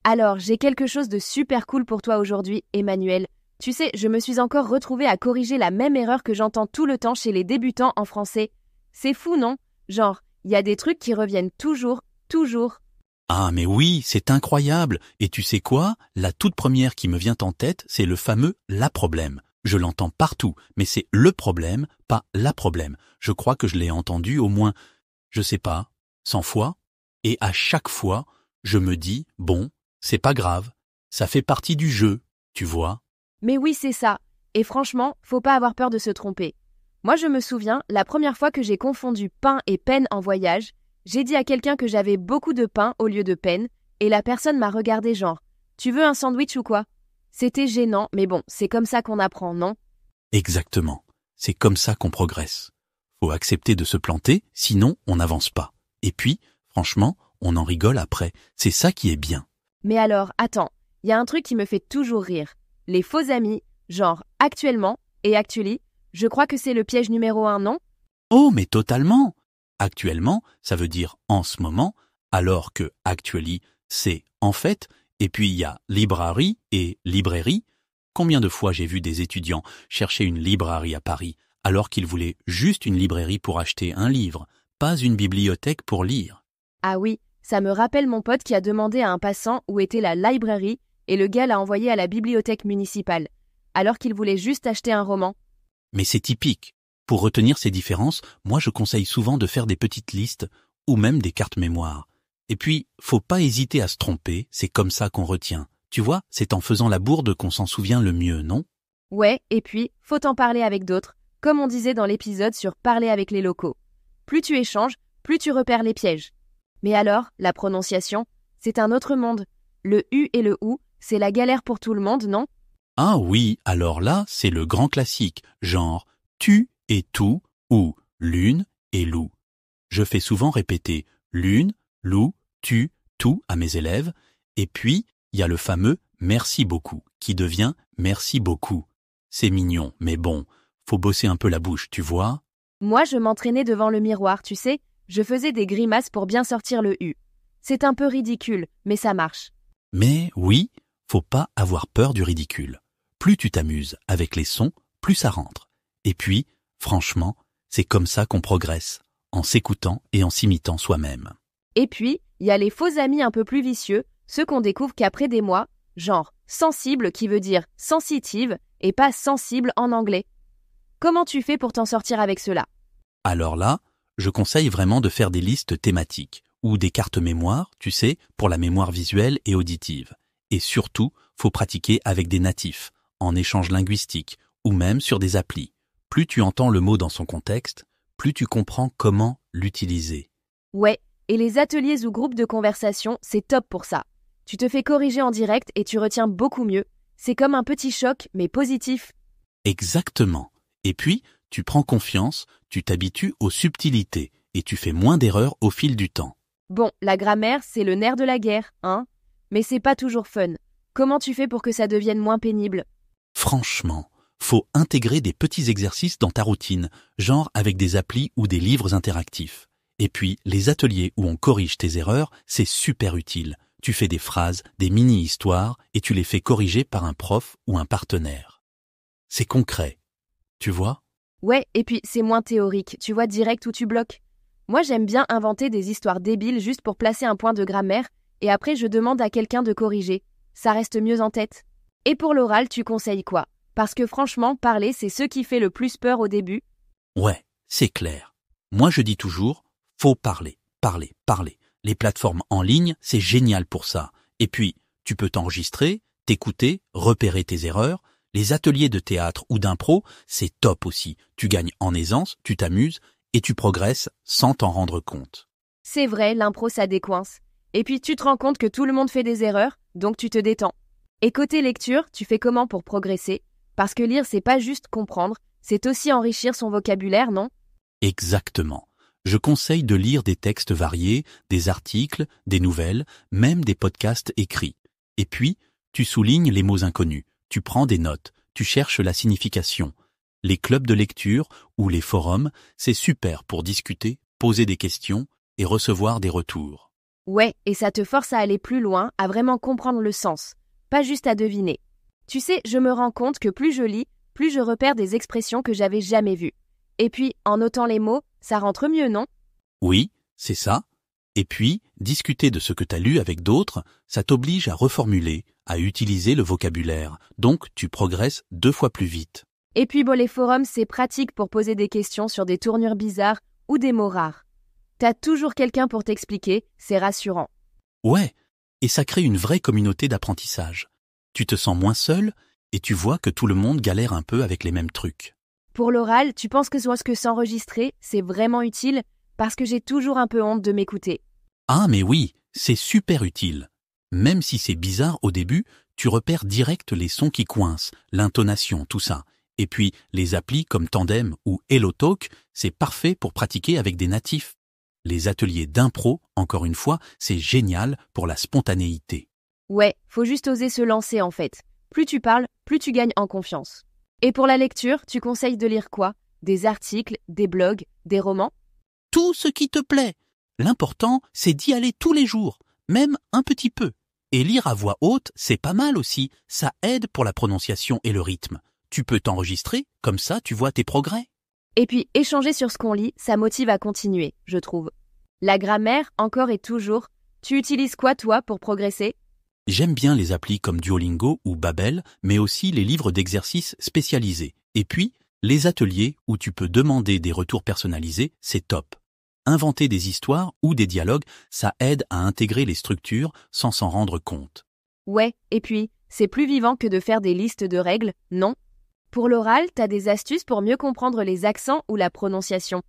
Alors, j'ai quelque chose de super cool pour toi aujourd'hui, Emmanuel. Tu sais, je me suis encore retrouvée à corriger la même erreur que j'entends tout le temps chez les débutants en français. C'est fou, non? Genre, il y a des trucs qui reviennent toujours. Ah mais oui, c'est incroyable. Et tu sais quoi? La toute première qui me vient en tête, c'est le fameux « la problème ». Je l'entends partout, mais c'est le problème, pas la problème. Je crois que je l'ai entendu au moins, je sais pas, 100 fois. Et à chaque fois, je me dis, bon, c'est pas grave, ça fait partie du jeu, tu vois. Mais oui, c'est ça. Et franchement, faut pas avoir peur de se tromper. Moi, je me souviens, la première fois que j'ai confondu pain et peine en voyage, j'ai dit à quelqu'un que j'avais beaucoup de pain au lieu de peine, et la personne m'a regardé genre « Tu veux un sandwich ou quoi ?» C'était gênant, mais bon, c'est comme ça qu'on apprend, non? Exactement, c'est comme ça qu'on progresse. Faut accepter de se planter, sinon on n'avance pas. Et puis, franchement, on en rigole après, c'est ça qui est bien. Mais alors, attends, il y a un truc qui me fait toujours rire. Les faux amis, genre « actuellement » et « actually », je crois que c'est le piège numéro 1, non? Oh, mais totalement! Actuellement, ça veut dire en ce moment, alors que actually, c'est en fait, et puis il y a librairie et librairie. Combien de fois j'ai vu des étudiants chercher une librairie à Paris, alors qu'ils voulaient juste une librairie pour acheter un livre, pas une bibliothèque pour lire. Ah oui, ça me rappelle mon pote qui a demandé à un passant où était la librairie et le gars l'a envoyé à la bibliothèque municipale, alors qu'il voulait juste acheter un roman. Mais c'est typique. Pour retenir ces différences, moi je conseille souvent de faire des petites listes ou même des cartes mémoire. Et puis, faut pas hésiter à se tromper, c'est comme ça qu'on retient. Tu vois, c'est en faisant la bourde qu'on s'en souvient le mieux, non? Ouais, et puis, faut en parler avec d'autres, comme on disait dans l'épisode sur parler avec les locaux. Plus tu échanges, plus tu repères les pièges. Mais alors, la prononciation, c'est un autre monde. Le U et le OU, c'est la galère pour tout le monde, non? Ah oui, alors là, c'est le grand classique, genre tu et tout ou l'une et loup. Je fais souvent répéter l'une, loup, tu, tout à mes élèves, et puis il y a le fameux merci beaucoup qui devient merci beaucoup. C'est mignon, mais bon, faut bosser un peu la bouche, tu vois? Moi, je m'entraînais devant le miroir, tu sais, je faisais des grimaces pour bien sortir le U. C'est un peu ridicule, mais ça marche. Mais oui, faut pas avoir peur du ridicule. Plus tu t'amuses avec les sons, plus ça rentre. Et puis, franchement, c'est comme ça qu'on progresse, en s'écoutant et en s'imitant soi-même. Et puis, il y a les faux amis un peu plus vicieux, ceux qu'on découvre qu'après des mois, genre sensible qui veut dire sensitive et pas sensible en anglais. Comment tu fais pour t'en sortir avec cela? Alors là, je conseille vraiment de faire des listes thématiques ou des cartes mémoire, tu sais, pour la mémoire visuelle et auditive. Et surtout, faut pratiquer avec des natifs, en échange linguistique ou même sur des applis. Plus tu entends le mot dans son contexte, plus tu comprends comment l'utiliser. Ouais, et les ateliers ou groupes de conversation, c'est top pour ça. Tu te fais corriger en direct et tu retiens beaucoup mieux. C'est comme un petit choc, mais positif. Exactement. Et puis, tu prends confiance, tu t'habitues aux subtilités et tu fais moins d'erreurs au fil du temps. Bon, la grammaire, c'est le nerf de la guerre, hein? Mais c'est pas toujours fun. Comment tu fais pour que ça devienne moins pénible? Franchement, faut intégrer des petits exercices dans ta routine, genre avec des applis ou des livres interactifs. Et puis, les ateliers où on corrige tes erreurs, c'est super utile. Tu fais des phrases, des mini-histoires et tu les fais corriger par un prof ou un partenaire. C'est concret. Tu vois? Ouais, et puis c'est moins théorique, tu vois direct où tu bloques. Moi, j'aime bien inventer des histoires débiles juste pour placer un point de grammaire, et après je demande à quelqu'un de corriger. Ça reste mieux en tête. Et pour l'oral, tu conseilles quoi? Parce que franchement, parler, c'est ce qui fait le plus peur au début. Ouais, c'est clair. Moi, je dis toujours, faut parler, parler, parler. Les plateformes en ligne, c'est génial pour ça. Et puis, tu peux t'enregistrer, t'écouter, repérer tes erreurs. Les ateliers de théâtre ou d'impro, c'est top aussi. Tu gagnes en aisance, tu t'amuses et tu progresses sans t'en rendre compte. C'est vrai, l'impro, ça décoince. Et puis tu te rends compte que tout le monde fait des erreurs, donc tu te détends. Et côté lecture, tu fais comment pour progresser? Parce que lire, c'est pas juste comprendre, c'est aussi enrichir son vocabulaire, non? Exactement. Je conseille de lire des textes variés, des articles, des nouvelles, même des podcasts écrits. Et puis, tu soulignes les mots inconnus, tu prends des notes, tu cherches la signification. Les clubs de lecture ou les forums, c'est super pour discuter, poser des questions et recevoir des retours. Ouais, et ça te force à aller plus loin, à vraiment comprendre le sens, pas juste à deviner. Tu sais, je me rends compte que plus je lis, plus je repère des expressions que j'avais jamais vues. Et puis, en notant les mots, ça rentre mieux, non? Oui, c'est ça. Et puis, discuter de ce que t'as lu avec d'autres, ça t'oblige à reformuler, à utiliser le vocabulaire. Donc, tu progresses 2 fois plus vite. Et puis, les forums, c'est pratique pour poser des questions sur des tournures bizarres ou des mots rares. T'as toujours quelqu'un pour t'expliquer, c'est rassurant. Ouais, et ça crée une vraie communauté d'apprentissage. Tu te sens moins seul et tu vois que tout le monde galère un peu avec les mêmes trucs. Pour l'oral, tu penses que s'enregistrer, c'est vraiment utile? Parce que j'ai toujours un peu honte de m'écouter. Ah mais oui, c'est super utile. Même si c'est bizarre au début, tu repères direct les sons qui coincent, l'intonation, tout ça. Et puis, les applis comme Tandem ou HelloTalk, c'est parfait pour pratiquer avec des natifs. Les ateliers d'impro, encore une fois, c'est génial pour la spontanéité. Ouais, faut juste oser se lancer en fait. Plus tu parles, plus tu gagnes en confiance. Et pour la lecture, tu conseilles de lire quoi? Des articles, des blogs, des romans? Tout ce qui te plaît. L'important, c'est d'y aller tous les jours, même un petit peu. Et lire à voix haute, c'est pas mal aussi. Ça aide pour la prononciation et le rythme. Tu peux t'enregistrer, comme ça tu vois tes progrès. Et puis, échanger sur ce qu'on lit, ça motive à continuer, je trouve. La grammaire, encore et toujours. Tu utilises quoi, toi, pour progresser? J'aime bien les applis comme Duolingo ou Babel, mais aussi les livres d'exercices spécialisés. Et puis, les ateliers où tu peux demander des retours personnalisés, c'est top. Inventer des histoires ou des dialogues, ça aide à intégrer les structures sans s'en rendre compte. Ouais, et puis, c'est plus vivant que de faire des listes de règles, non? Pour l'oral, t'as des astuces pour mieux comprendre les accents ou la prononciation?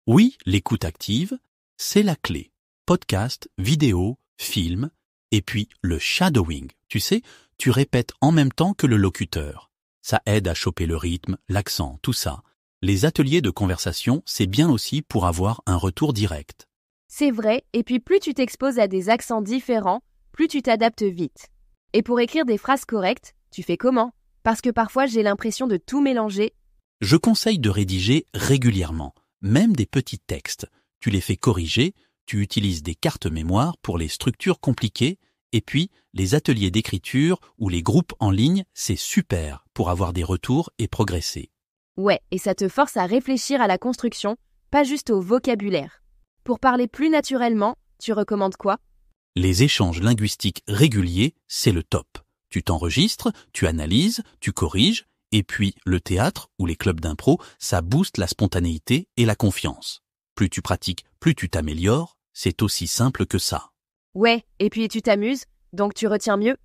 Oui, l'écoute active, c'est la clé. Podcast, vidéo, film, et puis le shadowing. Tu sais, tu répètes en même temps que le locuteur. Ça aide à choper le rythme, l'accent, tout ça. Les ateliers de conversation, c'est bien aussi pour avoir un retour direct. C'est vrai, et puis plus tu t'exposes à des accents différents, plus tu t'adaptes vite. Et pour écrire des phrases correctes, tu fais comment? Parce que parfois j'ai l'impression de tout mélanger. Je conseille de rédiger régulièrement, même des petits textes. Tu les fais corriger, tu utilises des cartes mémoire pour les structures compliquées, et puis les ateliers d'écriture ou les groupes en ligne, c'est super pour avoir des retours et progresser. Ouais, et ça te force à réfléchir à la construction, pas juste au vocabulaire. Pour parler plus naturellement, tu recommandes quoi? Les échanges linguistiques réguliers, c'est le top. Tu t'enregistres, tu analyses, tu corriges, et puis le théâtre ou les clubs d'impro, ça booste la spontanéité et la confiance. Plus tu pratiques, plus tu t'améliores, c'est aussi simple que ça. Ouais, et puis tu t'amuses, donc tu retiens mieux.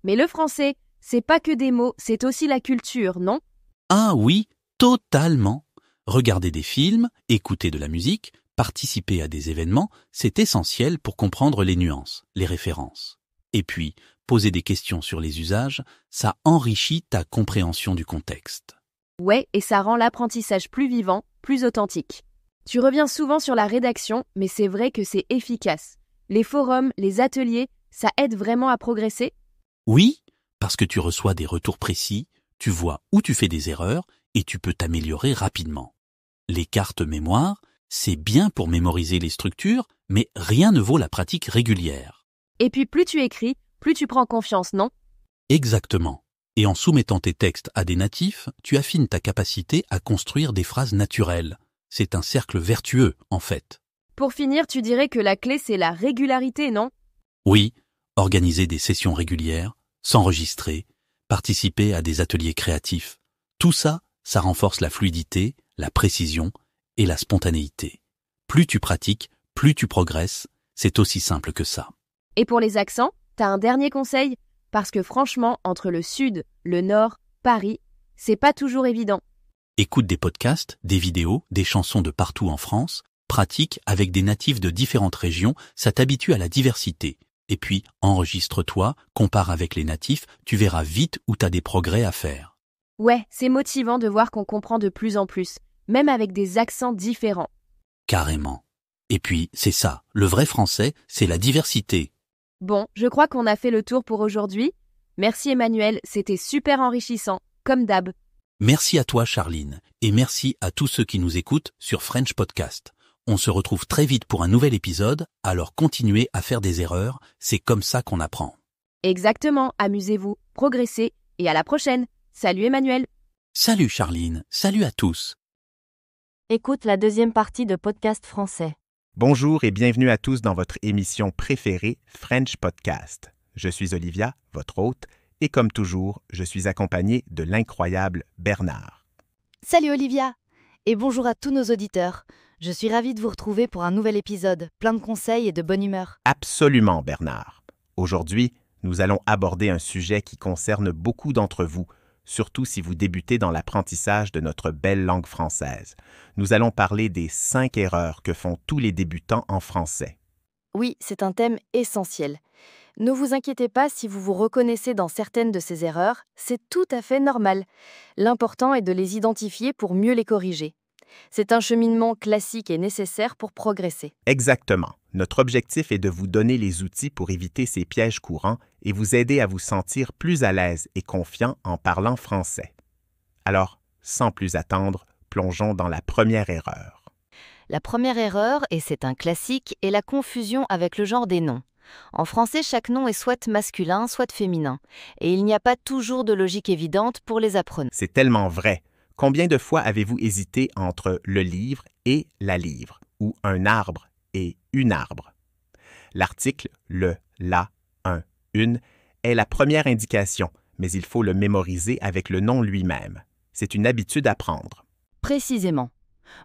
Mais le français, c'est pas que des mots, c'est aussi la culture, non? Ah oui, totalement. Regarder des films, écouter de la musique, participer à des événements, c'est essentiel pour comprendre les nuances, les références. Et puis, poser des questions sur les usages, ça enrichit ta compréhension du contexte. Ouais, et ça rend l'apprentissage plus vivant, plus authentique. Tu reviens souvent sur la rédaction, mais c'est vrai que c'est efficace. Les forums, les ateliers, ça aide vraiment à progresser? Oui, parce que tu reçois des retours précis, tu vois où tu fais des erreurs et tu peux t'améliorer rapidement. Les cartes mémoire, c'est bien pour mémoriser les structures, mais rien ne vaut la pratique régulière. Et puis plus tu écris, plus tu prends confiance, non? Exactement. Et en soumettant tes textes à des natifs, tu affines ta capacité à construire des phrases naturelles. C'est un cercle vertueux, en fait. Pour finir, tu dirais que la clé, c'est la régularité, non? Oui, organiser des sessions régulières, s'enregistrer, participer à des ateliers créatifs. Tout ça, ça renforce la fluidité, la précision et la spontanéité. Plus tu pratiques, plus tu progresses, c'est aussi simple que ça. Et pour les accents, t'as un dernier conseil? Parce que franchement, entre le sud, le nord, Paris, c'est pas toujours évident. Écoute des podcasts, des vidéos, des chansons de partout en France, pratique avec des natifs de différentes régions, ça t'habitue à la diversité. Et puis, enregistre-toi, compare avec les natifs, tu verras vite où t'as des progrès à faire. Ouais, c'est motivant de voir qu'on comprend de plus en plus, même avec des accents différents. Carrément. Et puis, c'est ça, le vrai français, c'est la diversité. Bon, je crois qu'on a fait le tour pour aujourd'hui. Merci Emmanuel, c'était super enrichissant, comme d'hab. Merci à toi Charline, et merci à tous ceux qui nous écoutent sur French Podcast. On se retrouve très vite pour un nouvel épisode, alors continuez à faire des erreurs, c'est comme ça qu'on apprend. Exactement, amusez-vous, progressez et à la prochaine. Salut Emmanuel. Salut Charline, salut à tous. Écoute la deuxième partie de Podcast français. Bonjour et bienvenue à tous dans votre émission préférée French Podcast. Je suis Olivia, votre hôte, et comme toujours, je suis accompagné de l'incroyable Bernard. Salut Olivia et bonjour à tous nos auditeurs. Je suis ravie de vous retrouver pour un nouvel épisode, plein de conseils et de bonne humeur. Absolument, Bernard. Aujourd'hui, nous allons aborder un sujet qui concerne beaucoup d'entre vous, surtout si vous débutez dans l'apprentissage de notre belle langue française. Nous allons parler des 5 erreurs que font tous les débutants en français. Oui, c'est un thème essentiel. Ne vous inquiétez pas si vous vous reconnaissez dans certaines de ces erreurs, c'est tout à fait normal. L'important est de les identifier pour mieux les corriger. C'est un cheminement classique et nécessaire pour progresser. Exactement. Notre objectif est de vous donner les outils pour éviter ces pièges courants et vous aider à vous sentir plus à l'aise et confiant en parlant français. Alors, sans plus attendre, plongeons dans la première erreur. La première erreur, et c'est un classique, est la confusion avec le genre des noms. En français, chaque nom est soit masculin, soit féminin, et il n'y a pas toujours de logique évidente pour les apprenants. C'est tellement vrai. Combien de fois avez-vous hésité entre le livre et la livre, ou un arbre et une arbre? L'article le, la, un, une est la première indication, mais il faut le mémoriser avec le nom lui-même. C'est une habitude à prendre. Précisément.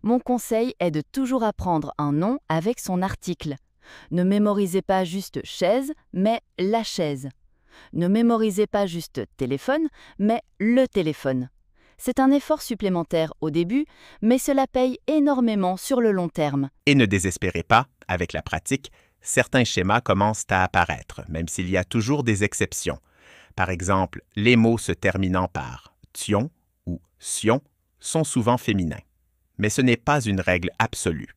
Mon conseil est de toujours apprendre un nom avec son article. Ne mémorisez pas juste chaise, mais la chaise. Ne mémorisez pas juste téléphone, mais le téléphone. C'est un effort supplémentaire au début, mais cela paye énormément sur le long terme. Et ne désespérez pas, avec la pratique, certains schémas commencent à apparaître, même s'il y a toujours des exceptions. Par exemple, les mots se terminant par tion ou sion sont souvent féminins. Mais ce n'est pas une règle absolue.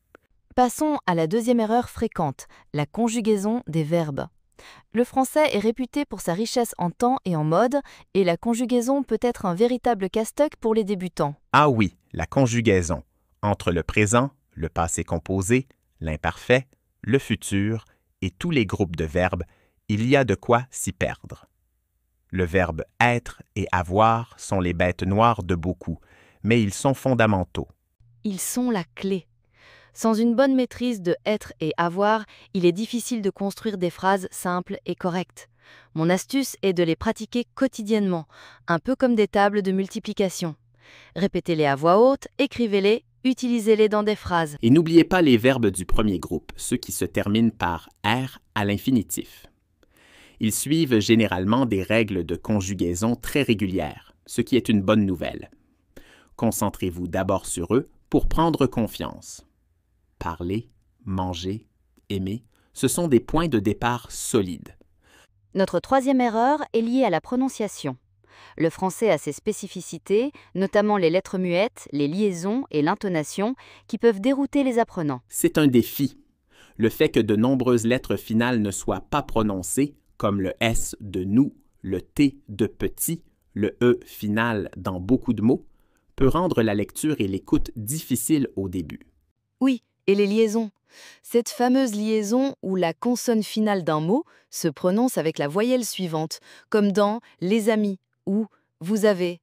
Passons à la deuxième erreur fréquente, la conjugaison des verbes. Le français est réputé pour sa richesse en temps et en mode, et la conjugaison peut être un véritable casse-tête pour les débutants. Ah oui, la conjugaison. Entre le présent, le passé composé, l'imparfait, le futur et tous les groupes de verbes, il y a de quoi s'y perdre. Le verbe être et avoir sont les bêtes noires de beaucoup, mais ils sont fondamentaux. Ils sont la clé. Sans une bonne maîtrise de être et avoir, il est difficile de construire des phrases simples et correctes. Mon astuce est de les pratiquer quotidiennement, un peu comme des tables de multiplication. Répétez-les à voix haute, écrivez-les, utilisez-les dans des phrases. Et n'oubliez pas les verbes du premier groupe, ceux qui se terminent par « r » à l'infinitif. Ils suivent généralement des règles de conjugaison très régulières, ce qui est une bonne nouvelle. Concentrez-vous d'abord sur eux pour prendre confiance. Parler, manger, aimer, ce sont des points de départ solides. Notre troisième erreur est liée à la prononciation. Le français a ses spécificités, notamment les lettres muettes, les liaisons et l'intonation, qui peuvent dérouter les apprenants. C'est un défi. Le fait que de nombreuses lettres finales ne soient pas prononcées, comme le S de nous, le T de petit, le E final dans beaucoup de mots, peut rendre la lecture et l'écoute difficiles au début. Oui, et les liaisons. Cette fameuse liaison où la consonne finale d'un mot se prononce avec la voyelle suivante, comme dans « les amis » ou « vous avez ».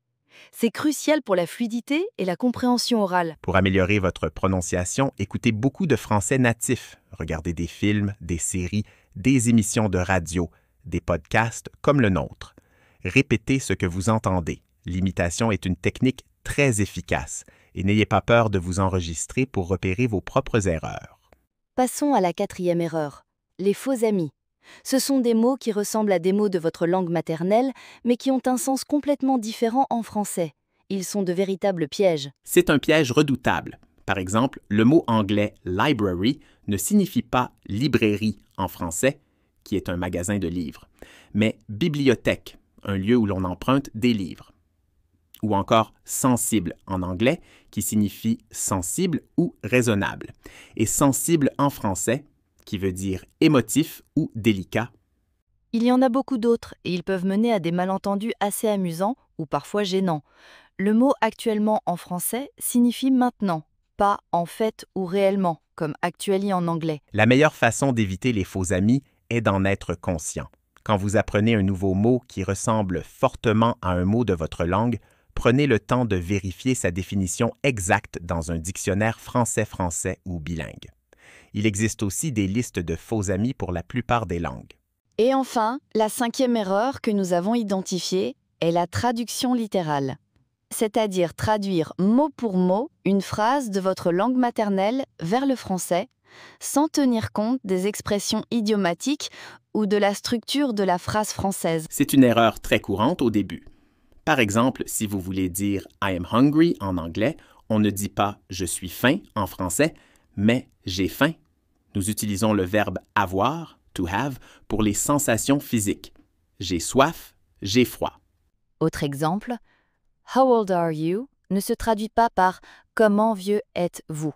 C'est crucial pour la fluidité et la compréhension orale. Pour améliorer votre prononciation, écoutez beaucoup de français natif. Regardez des films, des séries, des émissions de radio, des podcasts comme le nôtre. Répétez ce que vous entendez. L'imitation est une technique très efficace et n'ayez pas peur de vous enregistrer pour repérer vos propres erreurs. Passons à la quatrième erreur, les faux amis. Ce sont des mots qui ressemblent à des mots de votre langue maternelle, mais qui ont un sens complètement différent en français. Ils sont de véritables pièges. C'est un piège redoutable. Par exemple, le mot anglais « library » ne signifie pas « librairie » en français, qui est un magasin de livres, mais « bibliothèque », un lieu où l'on emprunte des livres. Ou encore « sensible » en anglais, qui signifie « sensible » ou « raisonnable », et « sensible » en français, qui veut dire « émotif » ou « délicat ». Il y en a beaucoup d'autres, et ils peuvent mener à des malentendus assez amusants ou parfois gênants. Le mot « actuellement » en français signifie « maintenant », pas « en fait » ou « réellement », comme actually en anglais. La meilleure façon d'éviter les faux amis est d'en être conscient. Quand vous apprenez un nouveau mot qui ressemble fortement à un mot de votre langue, prenez le temps de vérifier sa définition exacte dans un dictionnaire français-français ou bilingue. Il existe aussi des listes de faux amis pour la plupart des langues. Et enfin, la 5e erreur que nous avons identifiée est la traduction littérale. C'est-à-dire traduire mot pour mot une phrase de votre langue maternelle vers le français, sans tenir compte des expressions idiomatiques ou de la structure de la phrase française. C'est une erreur très courante au début. Par exemple, si vous voulez dire « I am hungry » en anglais, on ne dit pas « je suis faim » en français, mais « j'ai faim ». Nous utilisons le verbe « avoir » to have pour les sensations physiques. J'ai soif, j'ai froid. Autre exemple, How old are you ne se traduit pas par Comment vieux êtes-vous,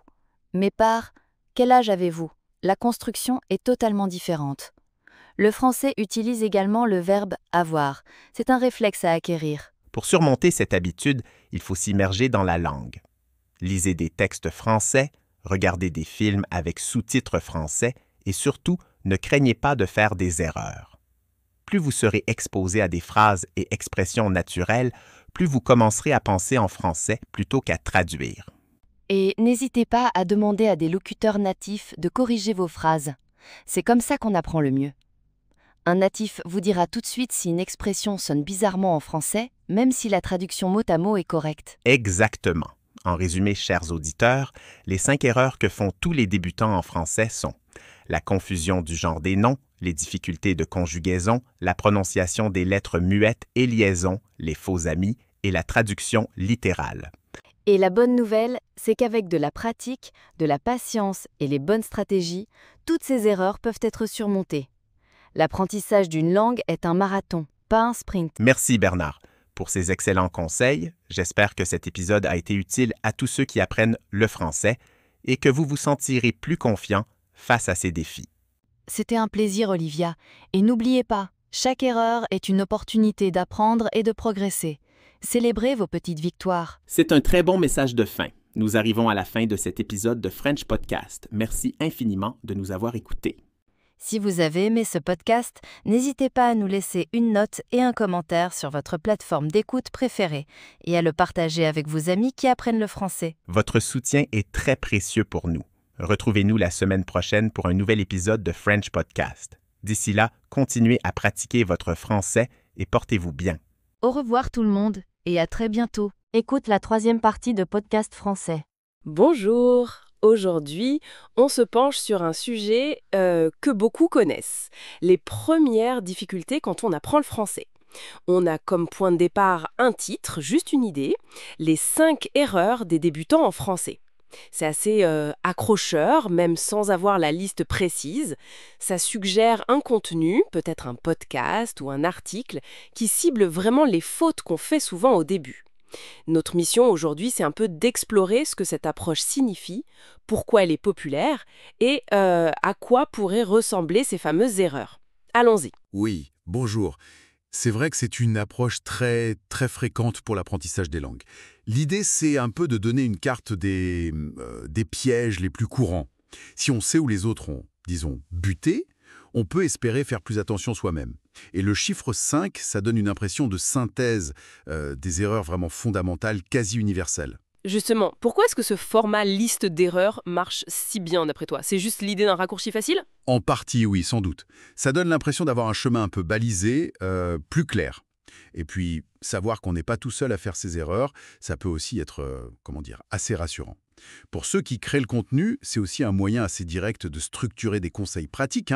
mais par Quel âge avez-vous? La construction est totalement différente. Le français utilise également le verbe avoir. C'est un réflexe à acquérir. Pour surmonter cette habitude, il faut s'immerger dans la langue. Lisez des textes français, regardez des films avec sous-titres français et surtout, ne craignez pas de faire des erreurs. Plus vous serez exposé à des phrases et expressions naturelles, plus vous commencerez à penser en français plutôt qu'à traduire. Et n'hésitez pas à demander à des locuteurs natifs de corriger vos phrases. C'est comme ça qu'on apprend le mieux. Un natif vous dira tout de suite si une expression sonne bizarrement en français, même si la traduction mot à mot est correcte. Exactement. En résumé, chers auditeurs, les 5 erreurs que font tous les débutants en français sont la confusion du genre des noms, les difficultés de conjugaison, la prononciation des lettres muettes et liaisons, les faux amis et la traduction littérale. Et la bonne nouvelle, c'est qu'avec de la pratique, de la patience et les bonnes stratégies, toutes ces erreurs peuvent être surmontées. L'apprentissage d'une langue est un marathon, pas un sprint. Merci Bernard pour ces excellents conseils. J'espère que cet épisode a été utile à tous ceux qui apprennent le français et que vous vous sentirez plus confiant face à ces défis. C'était un plaisir, Olivia. Et n'oubliez pas, chaque erreur est une opportunité d'apprendre et de progresser. Célébrez vos petites victoires. C'est un très bon message de fin. Nous arrivons à la fin de cet épisode de French Podcast. Merci infiniment de nous avoir écoutés. Si vous avez aimé ce podcast, n'hésitez pas à nous laisser une note et un commentaire sur votre plateforme d'écoute préférée et à le partager avec vos amis qui apprennent le français. Votre soutien est très précieux pour nous. Retrouvez-nous la semaine prochaine pour un nouvel épisode de French Podcast. D'ici là, continuez à pratiquer votre français et portez-vous bien. Au revoir tout le monde et à très bientôt. Écoute la 3e partie de Podcast français. Bonjour! Aujourd'hui, on se penche sur un sujet que beaucoup connaissent, les premières difficultés quand on apprend le français. On a comme point de départ un titre, juste une idée, les 5 erreurs des débutants en français. C'est assez accrocheur, même sans avoir la liste précise. Ça suggère un contenu, peut-être un podcast ou un article, qui cible vraiment les fautes qu'on fait souvent au début. Notre mission aujourd'hui, c'est un peu d'explorer ce que cette approche signifie, pourquoi elle est populaire et à quoi pourraient ressembler ces fameuses erreurs. Allons-y. Oui, bonjour. C'est vrai que c'est une approche très fréquente pour l'apprentissage des langues. L'idée, c'est un peu de donner une carte des pièges les plus courants. Si on sait où les autres ont, disons, buté, on peut espérer faire plus attention soi-même. Et le chiffre 5, ça donne une impression de synthèse des erreurs vraiment fondamentales, quasi universelles. Justement, pourquoi est-ce que ce format liste d'erreurs marche si bien d'après toi? C'est juste l'idée d'un raccourci facile? En partie, oui, sans doute. Ça donne l'impression d'avoir un chemin un peu balisé, plus clair. Et puis, savoir qu'on n'est pas tout seul à faire ces erreurs, ça peut aussi être, assez rassurant. Pour ceux qui créent le contenu, c'est aussi un moyen assez direct de structurer des conseils pratiques.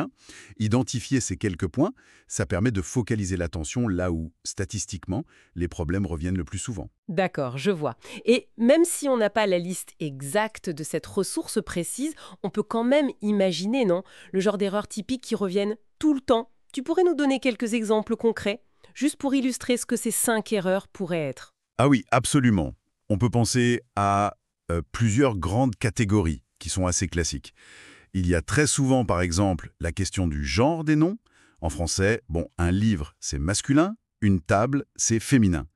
Identifier ces quelques points, ça permet de focaliser l'attention là où, statistiquement, les problèmes reviennent le plus souvent. D'accord, je vois. Et même si on n'a pas la liste exacte de cette ressource précise, on peut quand même imaginer, non, le genre d'erreurs typiques qui reviennent tout le temps. Tu pourrais nous donner quelques exemples concrets, juste pour illustrer ce que ces 5 erreurs pourraient être? Ah oui, absolument. On peut penser à plusieurs grandes catégories qui sont assez classiques. Il y a très souvent, par exemple, la question du genre des noms. En français, un livre, c'est masculin, une table, c'est féminin.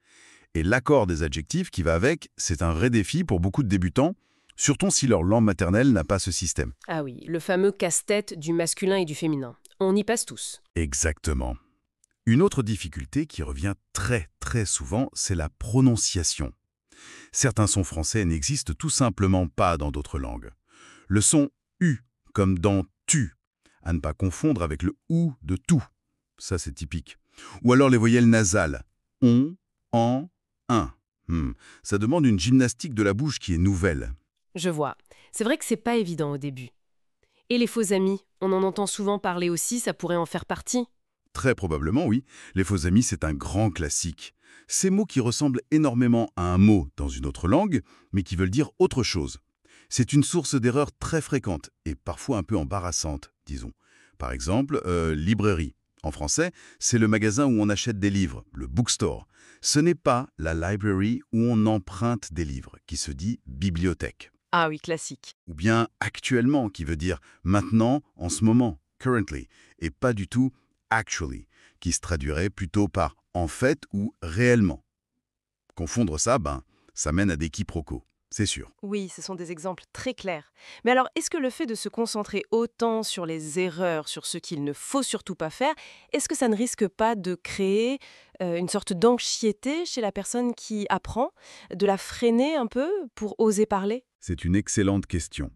Et l'accord des adjectifs qui va avec, c'est un vrai défi pour beaucoup de débutants. surtout si leur langue maternelle n'a pas ce système. Ah oui, le fameux casse-tête du masculin et du féminin. On y passe tous. Exactement. Une autre difficulté qui revient très très souvent, c'est la prononciation. Certains sons français n'existent tout simplement pas dans d'autres langues. Le son « u » comme dans « tu », à ne pas confondre avec le « ou » de « tout ». Ça, c'est typique. Ou alors les voyelles nasales « on »,« en »,« un ». Ça demande une gymnastique de la bouche qui est nouvelle. Je vois. C'est vrai que c'est pas évident au début. Et les faux amis, on en entend souvent parler aussi, ça pourrait en faire partie. Très probablement, oui. Les faux amis, c'est un grand classique. Ces mots qui ressemblent énormément à un mot dans une autre langue, mais qui veulent dire autre chose. C'est une source d'erreur très fréquente et parfois un peu embarrassante, disons. Par exemple, librairie. En français, c'est le magasin où on achète des livres, le bookstore. Ce n'est pas la library où on emprunte des livres, qui se dit bibliothèque. Ah oui, classique. Ou bien actuellement, qui veut dire maintenant, en ce moment, currently, et pas du tout actually, qui se traduirait plutôt par en fait ou réellement. Confondre ça, ça mène à des quiproquos, c'est sûr. Oui, ce sont des exemples très clairs. Mais alors, est-ce que le fait de se concentrer autant sur les erreurs, sur ce qu'il ne faut surtout pas faire, est-ce que ça ne risque pas de créer une sorte d'anxiété chez la personne qui apprend, de la freiner un peu pour oser parler? C'est une excellente question.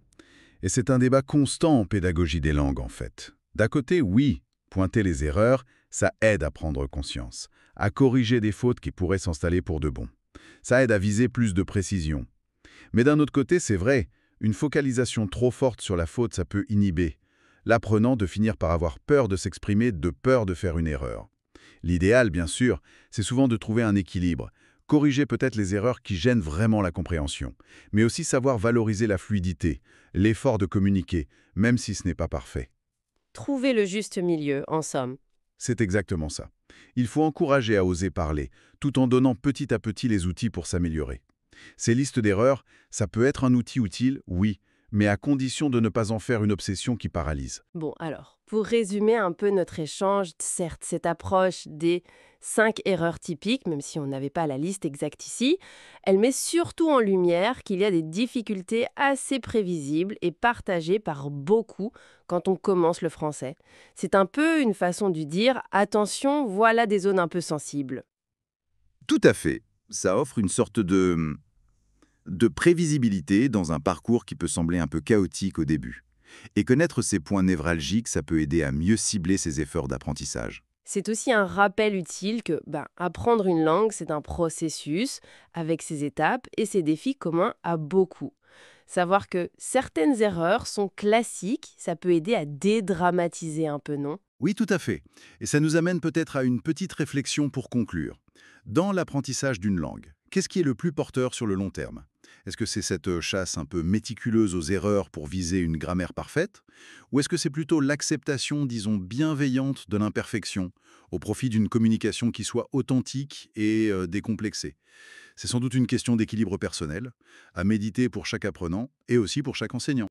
Et c'est un débat constant en pédagogie des langues, en fait. D'un côté, oui, pointer les erreurs, ça aide à prendre conscience, à corriger des fautes qui pourraient s'installer pour de bon. Ça aide à viser plus de précision. Mais d'un autre côté, c'est vrai, une focalisation trop forte sur la faute, ça peut inhiber l'apprenant de finir par avoir peur de s'exprimer, de peur de faire une erreur. L'idéal, bien sûr, c'est souvent de trouver un équilibre, corriger peut-être les erreurs qui gênent vraiment la compréhension, mais aussi savoir valoriser la fluidité, l'effort de communiquer, même si ce n'est pas parfait. Trouver le juste milieu, en somme. C'est exactement ça. Il faut encourager à oser parler, tout en donnant petit à petit les outils pour s'améliorer. Ces listes d'erreurs, ça peut être un outil utile, oui, mais à condition de ne pas en faire une obsession qui paralyse. Bon, alors, pour résumer un peu notre échange, certes, cette approche des 5 erreurs typiques, même si on n'avait pas la liste exacte ici, elle met surtout en lumière qu'il y a des difficultés assez prévisibles et partagées par beaucoup quand on commence le français. C'est un peu une façon de dire « attention, voilà des zones un peu sensibles ». Tout à fait. Ça offre une sorte de prévisibilité dans un parcours qui peut sembler un peu chaotique au début. Et connaître ces points névralgiques, ça peut aider à mieux cibler ses efforts d'apprentissage. C'est aussi un rappel utile que apprendre une langue, c'est un processus avec ses étapes et ses défis communs à beaucoup. Savoir que certaines erreurs sont classiques, ça peut aider à dédramatiser un peu, non? Oui, tout à fait. Et ça nous amène peut-être à une petite réflexion pour conclure. Dans l'apprentissage d'une langue, qu'est-ce qui est le plus porteur sur le long terme? Est-ce que c'est cette chasse un peu méticuleuse aux erreurs pour viser une grammaire parfaite? Ou est-ce que c'est plutôt l'acceptation, disons, bienveillante de l'imperfection, au profit d'une communication qui soit authentique et décomplexée? C'est sans doute une question d'équilibre personnel, à méditer pour chaque apprenant et aussi pour chaque enseignant.